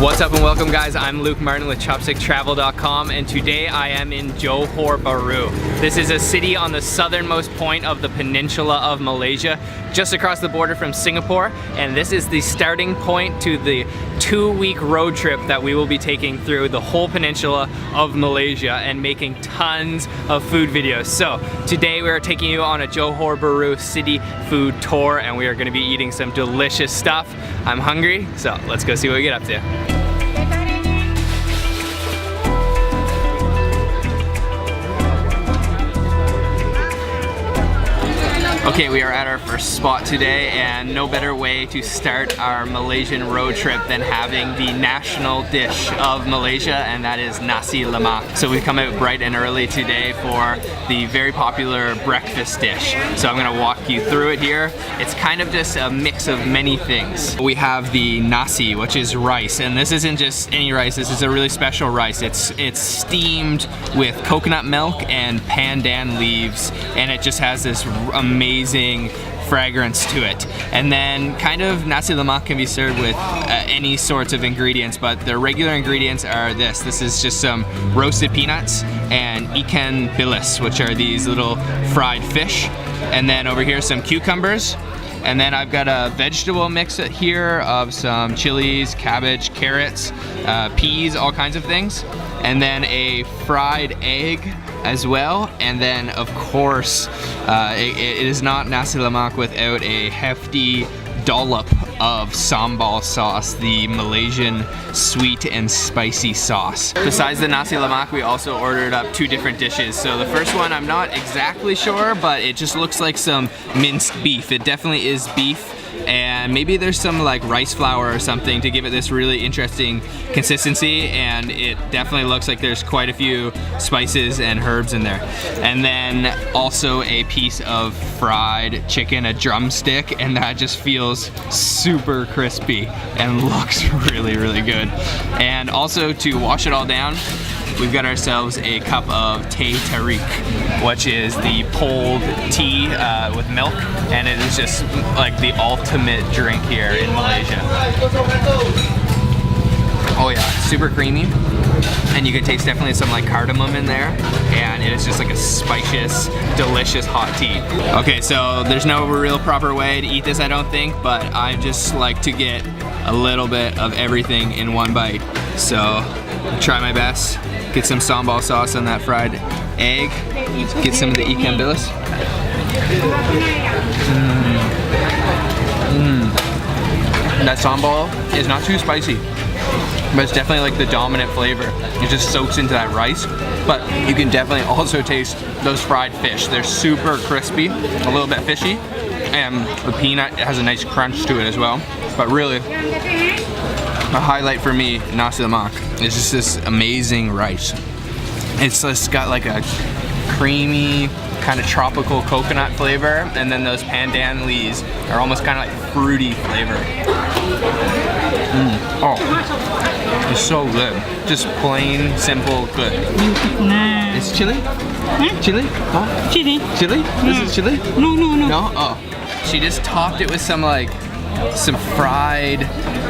What's up and welcome guys, I'm Luke Martin with ChopstickTravel.com and today I am in Johor Bahru. This is a city on the southernmost point of the peninsula of Malaysia, just across the border from Singapore, and this is the starting point to the 2-week road trip that we will be taking through the whole peninsula of Malaysia and making tons of food videos. So today we are taking you on a Johor Bahru city food tour and we are going to be eating some delicious stuff. I'm hungry, so let's go see what we get up to. Okay, we are at our first spot today and no better way to start our Malaysian road trip than having the national dish of Malaysia, and that is Nasi lemak. So we've come out bright and early today for the very popular breakfast dish. So I'm gonna walk you through it here. It's kind of just a mix of many things. We have the Nasi, which is rice, and this isn't just any rice, this is a really special rice. It's steamed with coconut milk and pandan leaves, and it just has this amazing fragrance to it. And then kind of nasi lemak can be served with any sorts of ingredients, but the regular ingredients are this. This is just some roasted peanuts and ikan bilis, which are these little fried fish. And then over here some cucumbers. And then I've got a vegetable mix here of some chilies, cabbage, carrots, peas, all kinds of things. And then a fried egg as well, and then of course it is not nasi lemak without a hefty dollop of sambal sauce, the Malaysian sweet and spicy sauce. Besides the nasi lemak, we also ordered up 2 different dishes. So the first one I'm not exactly sure, but it just looks like some minced beef. It definitely is beef, and maybe there's some like rice flour or something to give it this really interesting consistency, and it definitely looks like there's quite a few spices and herbs in there. And then also a piece of fried chicken, a drumstick, and that just feels super crispy and looks really good. And also to wash it all down, we've got ourselves a cup of teh tarik, which is the pulled tea with milk, and it is just like the ultimate drink here in Malaysia. Oh yeah, super creamy, and you can taste definitely some like cardamom in there, and it is just like a spicious, delicious hot tea. Okay, so there's no real proper way to eat this, I don't think, but I just like to get a little bit of everything in one bite. So I'll try my best. Get some sambal sauce on that fried egg. Get some of the ikan bilis. That sambal is not too spicy, but it's definitely like the dominant flavor. It just soaks into that rice, but you can definitely also taste those fried fish. They're super crispy, a little bit fishy, and the peanut has a nice crunch to it as well. But really, a highlight for me, nasi lemak, is just this amazing rice. It's just got like a creamy, kind of tropical coconut flavor, and then those pandan leaves are almost kind of like fruity flavor. Oh, it's so good. Just plain, simple, good. It's chili? Chili? Oh. Chili. Chili? This is chili? No. No? Oh. She just topped it with some like some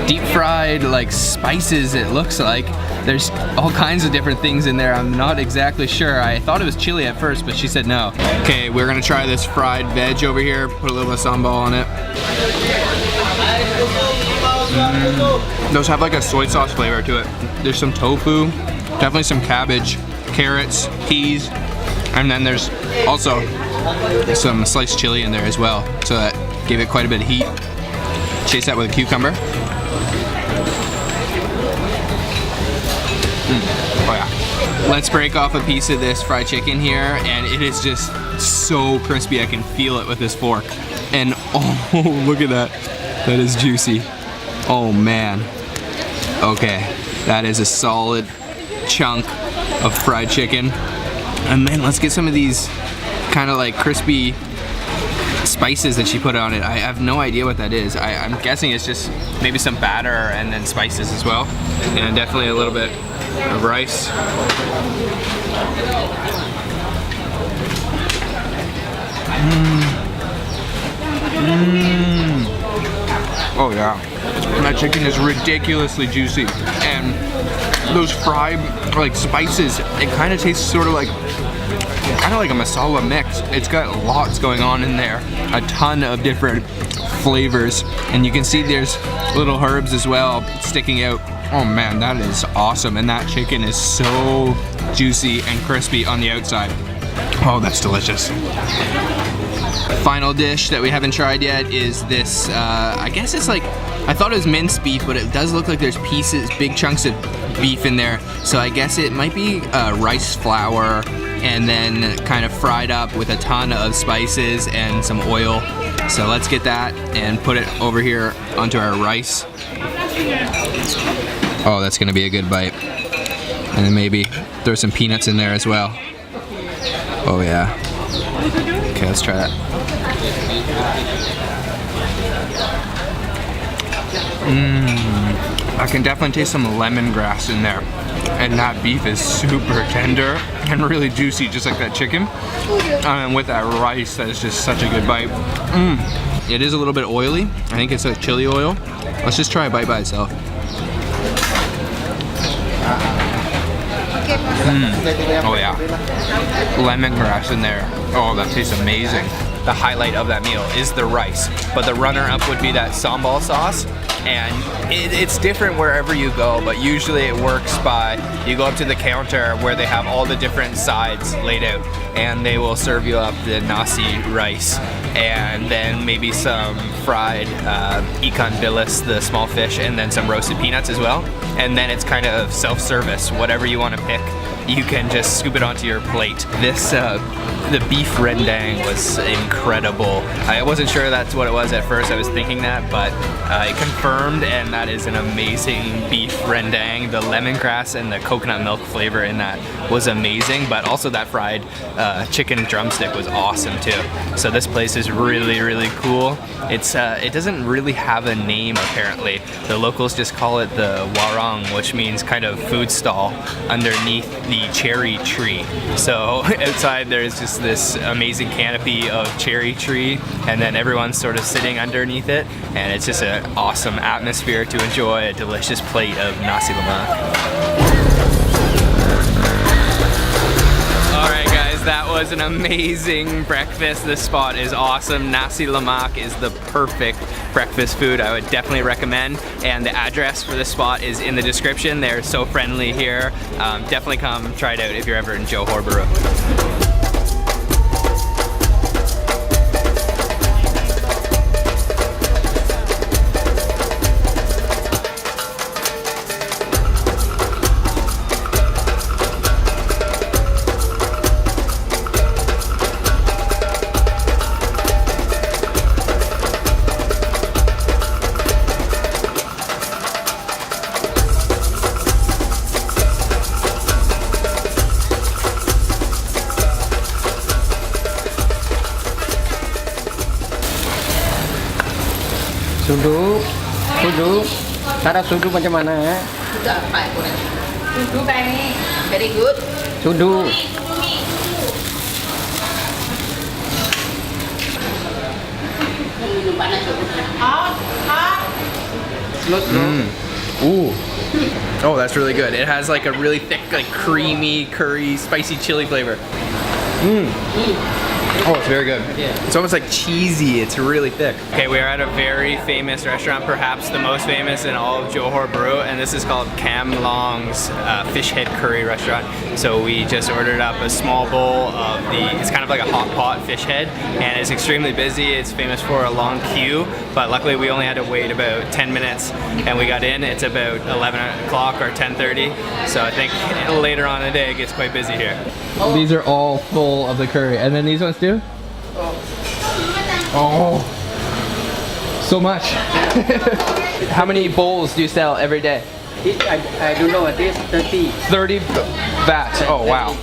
deep fried like spices, it looks like. There's all kinds of different things in there. I'm not exactly sure. I thought it was chili at first, but she said no. Okay, we're gonna try this fried veg over here. Put a little bit of sambal on it. Those have like a soy sauce flavor to it. There's some tofu, definitely some cabbage, carrots, peas, and then there's also some sliced chili in there as well. So that gave it quite a bit of heat. Chase that with a cucumber. Oh yeah. Let's break off a piece of this fried chicken here, and it is just so crispy. I can feel it with this fork. And oh, look at that. That is juicy. Oh man. Okay, that is a solid chunk of fried chicken. And then let's get some of these kind of like crispy spices that she put on it. I have no idea what that is. I'm guessing it's just maybe some batter and then spices as well. And definitely a little bit of rice. Oh yeah. And that chicken is ridiculously juicy. And those fried like spices, it kind of tastes sort of like a masala mix. It's got lots going on in there, a ton of different flavors, and you can see there's little herbs as well sticking out. Oh man, that is awesome. And that chicken is so juicy and crispy on the outside. Oh, that's delicious. Final dish that we haven't tried yet is this, I guess it's like, I thought it was minced beef, but it does look like there's pieces, big chunks of beef in there. So I guess it might be rice flour and then kind of fried up with a ton of spices and some oil. So let's get that and put it over here onto our rice. Oh, that's gonna be a good bite. And then maybe throw some peanuts in there as well. Oh yeah. Okay, let's try that. I can definitely taste some lemongrass in there. And that beef is super tender and really juicy, just like that chicken. And with that rice, that is just such a good bite. It is a little bit oily. I think it's like chili oil. Let's just try a bite by itself. Oh yeah, lemongrass in there. Oh, that tastes amazing. The highlight of that meal is the rice, but the runner-up would be that sambal sauce. And it's different wherever you go, but usually it works by, you go up to the counter where they have all the different sides laid out, and they will serve you up the nasi rice, and then maybe some fried ikan bilis, the small fish, and then some roasted peanuts as well. And then it's kind of self-service, whatever you want to pick, you can just scoop it onto your plate. This, the beef rendang was incredible. I wasn't sure that's what it was at first, I was thinking that, but it confirmed, and that is an amazing beef rendang. The lemongrass and the coconut milk flavor in that was amazing, but also that fried chicken drumstick was awesome too. So this place is really, really cool. It's it doesn't really have a name apparently. The locals just call it the Warung, which means kind of food stall underneath the cherry tree. So outside there's just this amazing canopy of cherry tree, and then everyone's sort of sitting underneath it, and it's just an awesome atmosphere to enjoy a delicious plate of nasi lemak. Alright guys, that was an amazing breakfast. This spot is awesome. Nasi lemak is the perfect breakfast food. I would definitely recommend, and the address for this spot is in the description. They're so friendly here. Definitely come try it out if you're ever in Johor Bahru. Sudu. Cara sudu macam mana? Sudu Bani, very good. Sudu. Ooh. Oh, that's really good. It has like a really thick, like creamy, curry, spicy chili flavor. Oh, it's very good. It's almost like cheesy. It's really thick. Okay, we are at a very famous restaurant, perhaps the most famous in all of Johor Bahru, and this is called Cam Long's Fish Head Curry Restaurant. So we just ordered up a small bowl of it's kind of like a hot pot fish head, and it's extremely busy. It's famous for a long queue, but luckily we only had to wait about 10 minutes, and we got in. It's about 11 o'clock or 10:30, so I think later on in the day it gets quite busy here. These are all full of the curry, and then these ones too? Oh, so much. How many bowls do you sell every day? I don't know, at least 30. 30 vats, oh wow.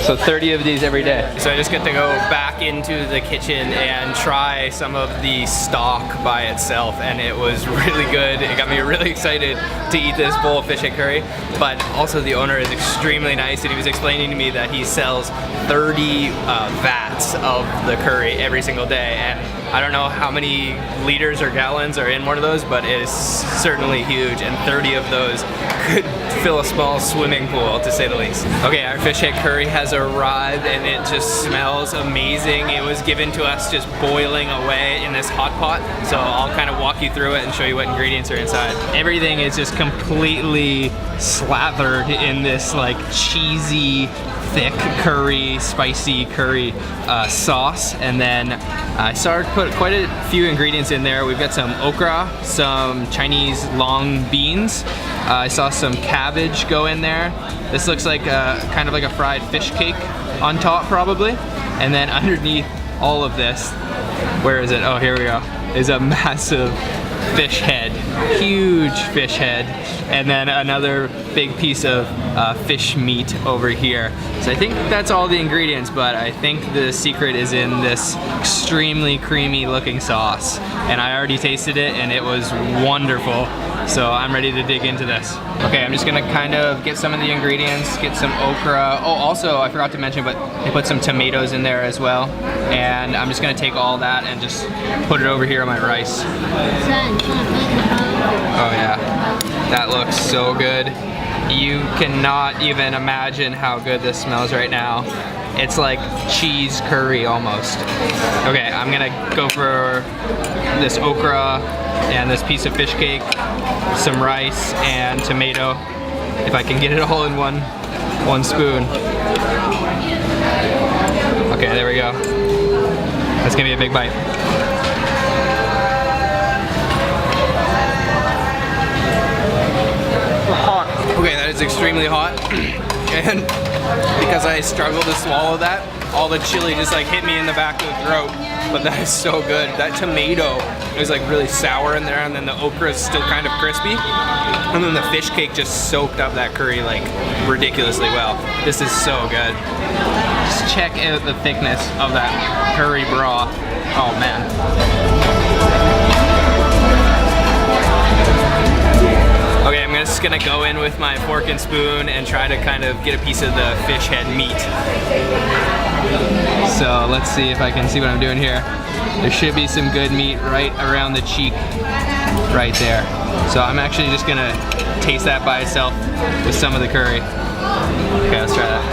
So 30 of these every day. So I just get to go back into the kitchen and try some of the stock by itself, and it was really good. It got me really excited to eat this bowl of fish head curry, but also the owner is extremely nice, and he was explaining to me that he sells 30 vats of the curry every single day, and I don't know how many liters or gallons are in one of those, but it is certainly huge, and 30 of those could fill a small swimming pool, to say the least. Okay, our fish head curry has arrived, and it just smells amazing. It was given to us just boiling away in this hot pot, so I'll kind of walk you through it and show you what ingredients are inside. Everything is just completely slathered in this like cheesy, thick curry, spicy curry sauce, and then I started to put quite a few ingredients in there. We've got some okra, some Chinese long beans. I saw some cabbage go in there. This looks like kind of like a fried fish cake on top probably. And then underneath all of this, where is it? Oh, here we go. Is a massive fish head, huge fish head, and then another big piece of fish meat over here. So I think that's all the ingredients, but I think the secret is in this extremely creamy looking sauce. And I already tasted it and it was wonderful. So I'm ready to dig into this. Okay, I'm just gonna kind of get some of the ingredients, get some okra. Oh, also, I forgot to mention, but they put some tomatoes in there as well. And I'm just gonna take all that and just put it over here on my rice. Oh yeah, that looks so good. You cannot even imagine how good this smells right now. It's like cheese curry almost. Okay, I'm gonna go for this okra and this piece of fish cake, some rice and tomato. If I can get it all in one spoon. Okay, there we go. That's gonna be a big bite. Hot. Okay, that is extremely hot. And because I struggled to swallow that, all the chili just like hit me in the back of the throat. But that is so good. That tomato is like really sour in there, and then the okra is still kind of crispy. And then the fish cake just soaked up that curry like ridiculously well. This is so good. Just check out the thickness of that curry broth. Oh man. Okay, I'm just gonna go in with my fork and spoon and try to kind of get a piece of the fish head meat. So let's see if I can see what I'm doing here. There should be some good meat right around the cheek, right there. So I'm actually just gonna taste that by itself with some of the curry. Okay, let's try that.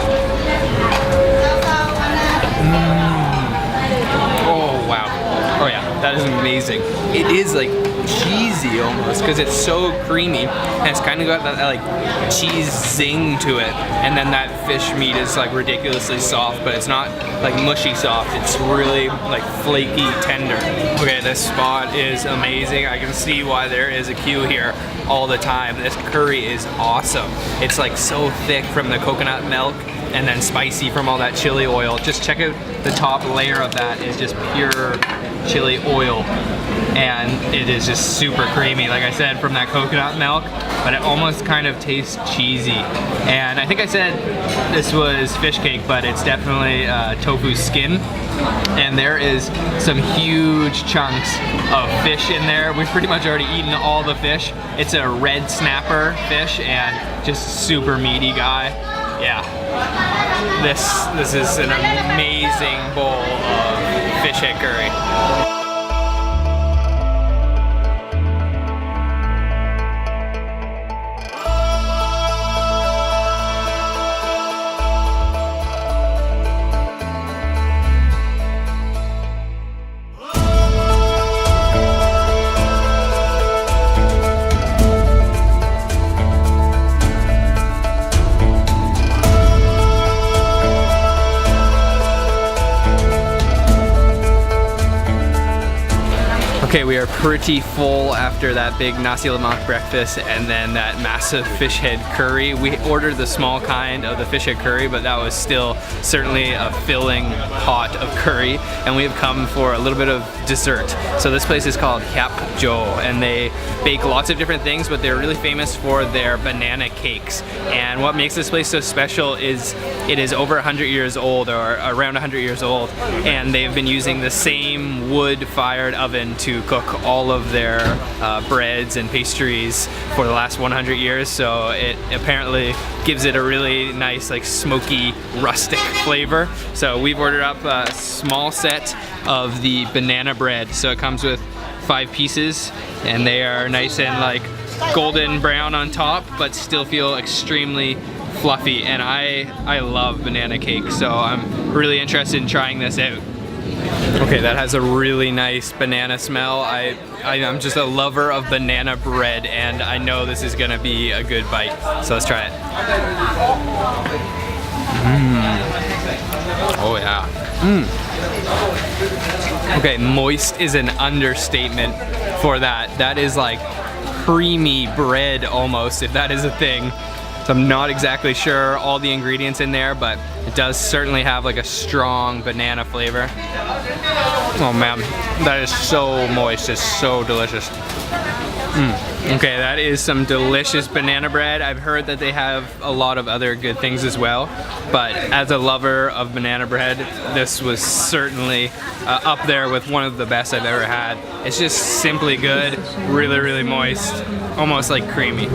Oh wow. Oh yeah, that is amazing. It is like cheesy almost because it's so creamy and it's kind of got that like cheese zing to it, and then that fish meat is like ridiculously soft, but it's not like mushy soft, it's really like flaky tender. Okay, this spot is amazing. I can see why there is a queue here all the time. This curry is awesome. It's like so thick from the coconut milk and then spicy from all that chili oil. Just check out the top layer of that is just pure chili oil, and it is just super creamy, like I said, from that coconut milk, but it almost kind of tastes cheesy. And I think I said this was fish cake, but it's definitely tofu skin, and there is some huge chunks of fish in there. We've pretty much already eaten all the fish. It's a red snapper fish and just super meaty guy. Yeah, this is an amazing bowl of fish head curry. Okay, we are pretty full after that big nasi lemak breakfast and then that massive fish head curry. We ordered the small kind of the fish head curry, but that was still certainly a filling pot of curry, and we have come for a little bit of dessert. So this place is called Hiap, and they bake lots of different things, but they're really famous for their banana cakes. And what makes this place so special is it is over 100 years old, or around 100 years old, and they've been using the same wood-fired oven to cook all of their breads and pastries for the last 100 years. So it apparently gives it a really nice, like, smoky, rustic flavor. So we've ordered up a small set of the banana bread. So it comes with 5 pieces, and they are nice and like golden brown on top, but still feel extremely fluffy. And I love banana cake, so I'm really interested in trying this out. Okay, that has a really nice banana smell. I'm just a lover of banana bread, and I know this is gonna be a good bite. So let's try it. Oh yeah. Okay, moist is an understatement for that. That is like creamy bread almost, if that is a thing. So I'm not exactly sure all the ingredients in there, but it does certainly have like a strong banana flavor. Oh man, that is so moist, it's so delicious. Okay, that is some delicious banana bread. I've heard that they have a lot of other good things as well, but as a lover of banana bread, this was certainly up there with one of the best I've ever had. It's just simply good, really, really moist, almost like creamy.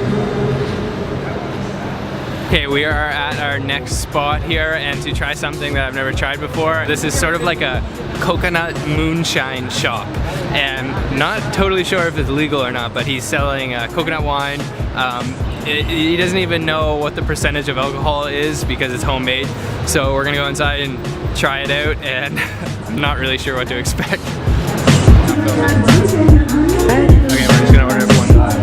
Okay, we are at our next spot here, and to try something that I've never tried before. This is sort of like a coconut moonshine shop, and not totally sure if it's legal or not, but he's selling coconut wine. He doesn't even know what the percentage of alcohol is because it's homemade. So we're gonna go inside and try it out, and I'm not really sure what to expect. Okay, we're just gonna order one mug.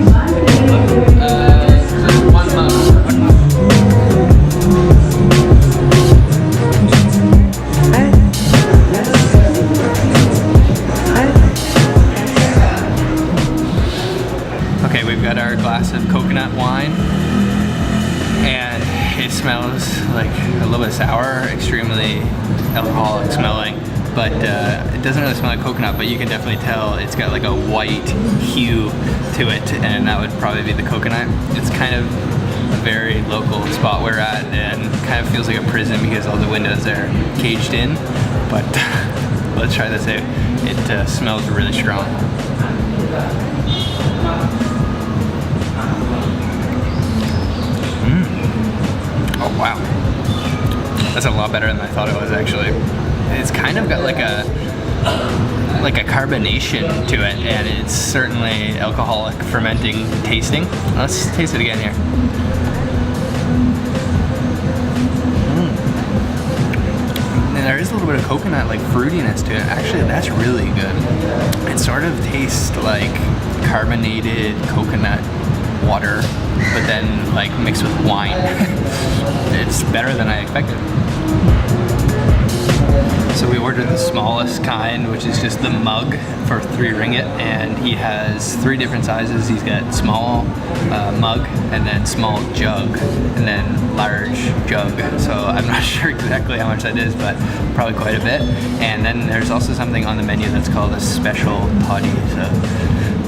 Okay, we've got our glass of coconut wine, and it smells like a little bit sour, extremely alcoholic smelling, but it doesn't really smell like coconut, but you can definitely tell it's got like a white hue to it, and that would probably be the coconut. It's kind of a very local spot we're at, and kind of feels like a prison because all the windows are caged in, but let's try this out. It smells really strong. Oh wow, that's a lot better than I thought it was actually. It's kind of got like a carbonation to it, and it's certainly alcoholic fermenting tasting. Let's taste it again here. And there is a little bit of coconut like fruitiness to it. Actually, that's really good. It sort of tastes like carbonated coconut water, but then like mixed with wine. It's better than I expected. So we ordered the smallest kind, which is just the mug for 3 ringgit, and he has 3 different sizes. He's got small mug, and then small jug, and then large jug. So I'm not sure exactly how much that is, but probably quite a bit. And then there's also something on the menu that's called a special toddy. So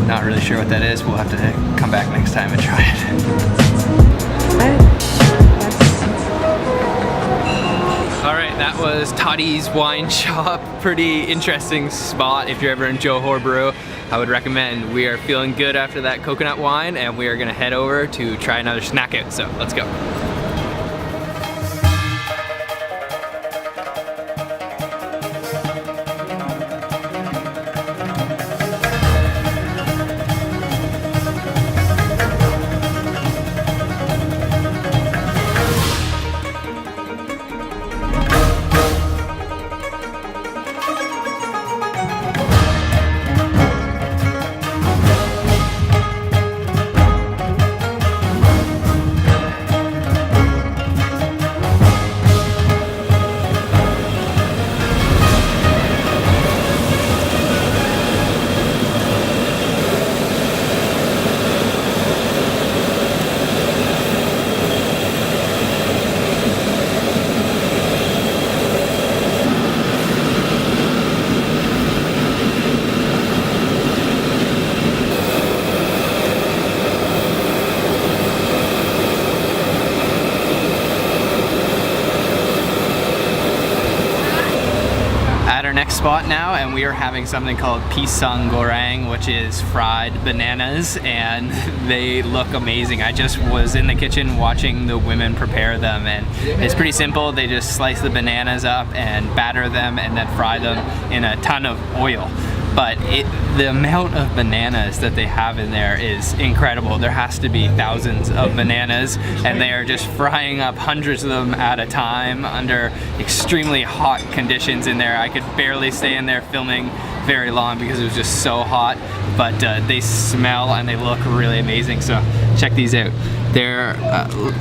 not really sure what that is. We'll have to come back next time and try it. Alright, that was Toddy's Wine Shop. Pretty interesting spot if you're ever in Johor Bahru. I would recommend. We are feeling good after that coconut wine, and we are gonna head over to try another snack out. So let's go. spot now, and we are having something called pisang goreng, which is fried bananas, and they look amazing. I just was in the kitchen watching the women prepare them, and it's pretty simple. They just slice the bananas up and batter them and then fry them in a ton of oil. But the amount of bananas that they have in there is incredible. There has to be thousands of bananas, and they are just frying up hundreds of them at a time under extremely hot conditions in there. I could barely stay in there filming very long because it was just so hot, but they smell and they look really amazing. So check these out. They're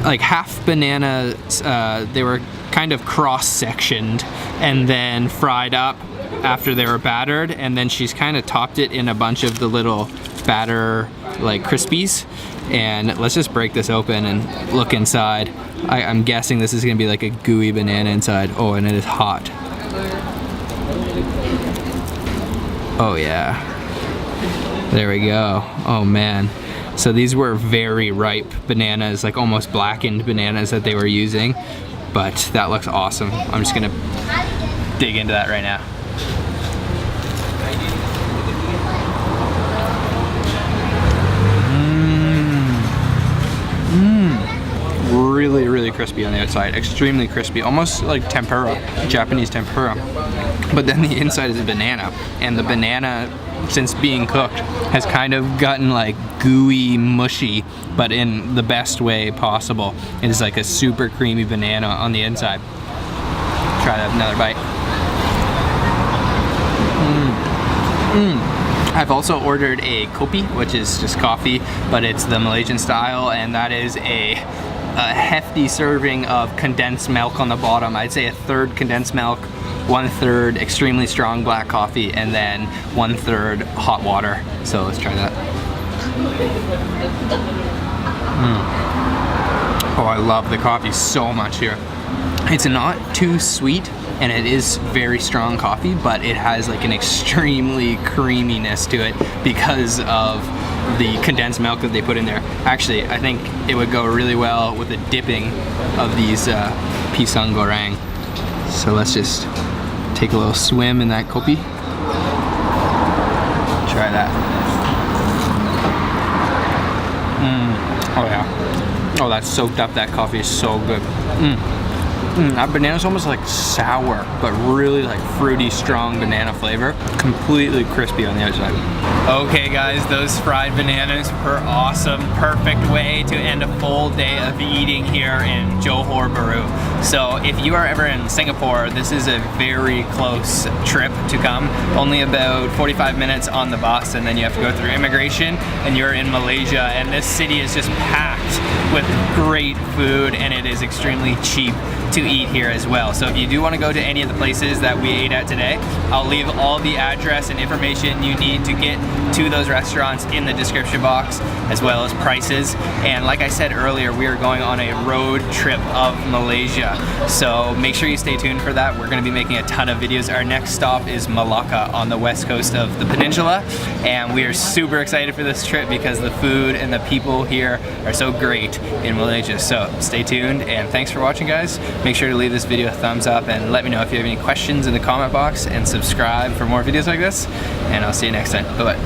like half bananas. They were kind of cross-sectioned and then fried up after they were battered, and then she's kind of topped it in a bunch of the little batter like crispies. And let's just break this open and look inside. I'm guessing this is gonna be like a gooey banana inside. Oh, and it is hot. Oh yeah, there we go. Oh man, so these were very ripe bananas, like almost blackened bananas that they were using, but that looks awesome. I'm just gonna dig into that right now. Really, really crispy on the outside, extremely crispy, almost like tempura, Japanese tempura. But then the inside is a banana, and the banana, since being cooked, has kind of gotten like gooey, mushy, but in the best way possible. It is like a super creamy banana on the inside. Try that, another bite. I've also ordered a kopi, which is just coffee, but it's the Malaysian style, and that is a hefty serving of condensed milk on the bottom. I'd say a third condensed milk, 1/3 extremely strong black coffee, and then 1/3 hot water. So let's try that. Oh, I love the coffee so much here. It's not too sweet, and it is very strong coffee, but it has like an extremely creaminess to it because of the condensed milk that they put in there. Actually, I think it would go really well with the dipping of these pisang goreng. So let's just take a little swim in that kopi. Try that. Oh yeah. Oh, that soaked up that coffee is so good. That banana's almost like sour, but really like fruity, strong banana flavor. Completely crispy on the outside. Okay guys, those fried bananas were awesome. Perfect way to end a full day of eating here in Johor Bahru. So if you are ever in Singapore, this is a very close trip to come. Only about 45 minutes on the bus, and then you have to go through immigration, and you're in Malaysia, and this city is just packed with great food, and it is extremely cheap to eat here as well. So if you do want to go to any of the places that we ate at today, I'll leave all the address and information you need to get to those restaurants in the description box, as well as prices. And like I said earlier, we are going on a road trip of Malaysia, so make sure you stay tuned for that. We're going to be making a ton of videos. Our next stop is Malacca on the west coast of the peninsula, and we are super excited for this trip because the food and the people here are so great in Malaysia. So stay tuned, and thanks for watching guys. Make sure to leave this video a thumbs up and let me know if you have any questions in the comment box, and subscribe for more videos like this, and I'll see you next time. Bye bye.